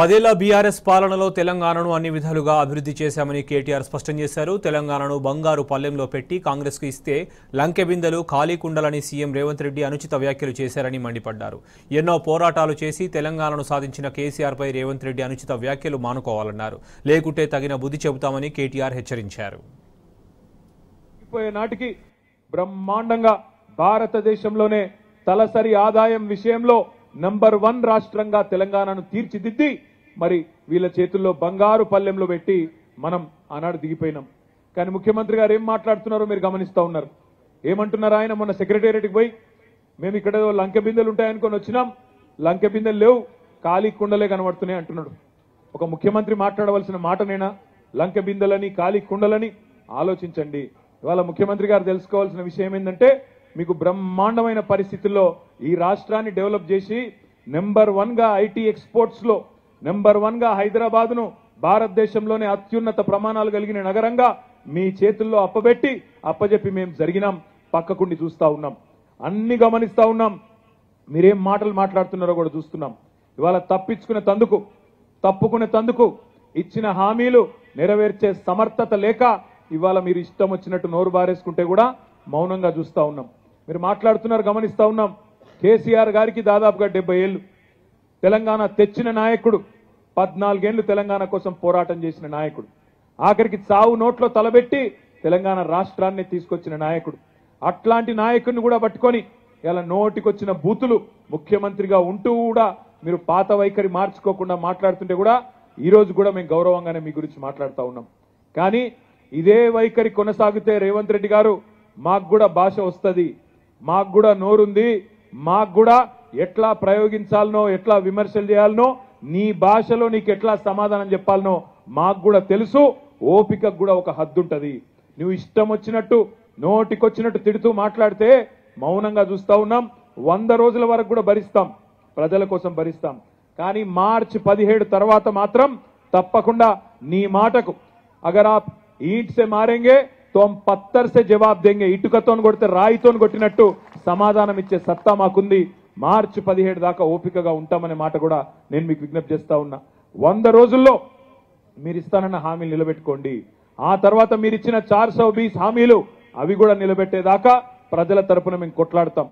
10 ఏళ్ల బీఆర్ఎస్ పాలనలో తెలంగాణను అన్ని విధాలుగా అభివృద్ధి చేశామని కేటీఆర్ స్పష్టం చేశారు. తెలంగాణను బంగారు పల్లెంలో పెట్టి కాంగ్రెస్కు ఇస్తే లంకెబిందెలు ఖాళీ కుండలని సీఎం రేవంత్ రెడ్డి అనుచిత వ్యాఖ్యలు చేశారని మండిపడ్డారు. ఎన్నో పోరాటాలు చేసి తెలంగాణను సాధించిన కేసీఆర్పై రేవంత్ రెడ్డి అనుచిత వ్యాఖ్యలు మానుకోవాలన్నారు. లేకుంటే తగిన బుద్ధి చెబుతామని కేటీఆర్ హెచ్చరించారు. నాటికి బ్రహ్మాండంగా భారతదేశంలోనే తలసరి ఆదాయం విషయంలో నంబర్ 1 రాష్ట్రంగా తెలంగాణను తీర్చిదిద్ది మరి వీళ్ళ చేతుల్లో బంగారు పల్లెంలో పెట్టి మనం ఆనాడు దిగిపోయినాం. కానీ ముఖ్యమంత్రి గారు ఏం మాట్లాడుతున్నారో మీరు గమనిస్తూ ఉన్నారు. ఏమంటున్నారు ఆయన? మొన్న సెక్రటేరియట్కి పోయి మేము ఇక్కడ లంకె బిందెలు ఉంటాయనుకొని వచ్చినాం, లంకె బిందెలు లేవు, ఖాళీ కుండలే కనబడుతున్నాయి అంటున్నాడు. ఒక ముఖ్యమంత్రి మాట్లాడవలసిన మాటనేనా లంకె బిందెలని ఖాళీ కుండలని? ఆలోచించండి. ఇవాళ ముఖ్యమంత్రి గారు తెలుసుకోవాల్సిన విషయం ఏంటంటే మీకు బ్రహ్మాండమైన పరిస్థితుల్లో ఈ రాష్ట్రాన్ని డెవలప్ చేసి నెంబర్ 1గా ఐటీ ఎక్స్పోర్ట్స్ లో నెంబర్ 1గా హైదరాబాద్ను భారతదేశంలోనే అత్యున్నత ప్రమాణాలు కలిగిన నగరంగా మీ చేతుల్లో అప్పజెప్పి మేము జరిగినాం. పక్కకుండి చూస్తా ఉన్నాం, అన్ని గమనిస్తా ఉన్నాం. మీరేం మాటలు మాట్లాడుతున్నారో కూడా చూస్తున్నాం. ఇవాళ తప్పుకునే తందుకు ఇచ్చిన హామీలు నెరవేర్చే సమర్థత లేక ఇవాళ మీరు ఇష్టం వచ్చినట్టు నోరు బారేసుకుంటే కూడా మౌనంగా చూస్తా ఉన్నాం. మీరు మాట్లాడుతున్నారు, గమనిస్తా ఉన్నాం. కేసీఆర్ గారికి దాదాపుగా 70 ఏళ్లు తెలంగాణ తెచ్చిన నాయకుడు, 14 ఏళ్లు తెలంగాణ కోసం పోరాటం చేసిన నాయకుడు, ఆఖరికి చావు నోట్లో తలబెట్టి తెలంగాణ రాష్ట్రాన్ని తీసుకొచ్చిన నాయకుడు. అట్లాంటి నాయకుడిని కూడా పట్టుకొని ఇలా నోటికొచ్చిన బూతులు ముఖ్యమంత్రిగా ఉంటూ కూడా మీరు పాత వైఖరి మార్చుకోకుండా మాట్లాడుతుంటే కూడా ఈ రోజు కూడా మేము గౌరవంగానే మీ గురించి మాట్లాడుతూ ఉన్నాం. కానీ ఇదే వైఖరి కొనసాగితే రేవంత్ రెడ్డి గారు మాకు కూడా భాష వస్తుంది, మాకు కూడా నోరుంది, మాకు కూడా ఎట్లా ప్రయోగించాలనో ఎట్లా విమర్శలు చేయాలనో నీ భాషలో నీకు ఎట్లా సమాధానం చెప్పాలనో మాకు కూడా తెలుసు. ఓపికకు కూడా ఒక హద్దు ఉంటుంది. నువ్వు ఇష్టం వచ్చినట్టు నోటికొచ్చినట్టు తిడుతూ మాట్లాడితే మౌనంగా చూస్తా ఉన్నాం. 100 రోజుల వరకు కూడా భరిస్తాం, ప్రజల కోసం భరిస్తాం. కానీ మార్చి 17 తర్వాత మాత్రం తప్పకుండా నీ మాటకు అగర్ ఆప్ ఈంట్ సే మారేంగే तो हम पत्थर से जवाब देंगे, ఇటుకతో కొడితే రాయితో కొట్టినట్టు సమాధానం ఇచ్చే సత్తా మాకుంది. మార్చి 17 దాకా ఓపికగా ఉంటామనే మాట కూడా నేను మీకు విజ్ఞప్తి చేస్తా ఉన్నా. 100 రోజుల్లో మీరు ఇస్తానన్న హామీలు నిలబెట్టుకోండి. ఆ తర్వాత మీరు ఇచ్చిన 420 హామీలు అవి కూడా నిలబెట్టేదాకా ప్రజల తరపున మేము కొట్లాడతాం.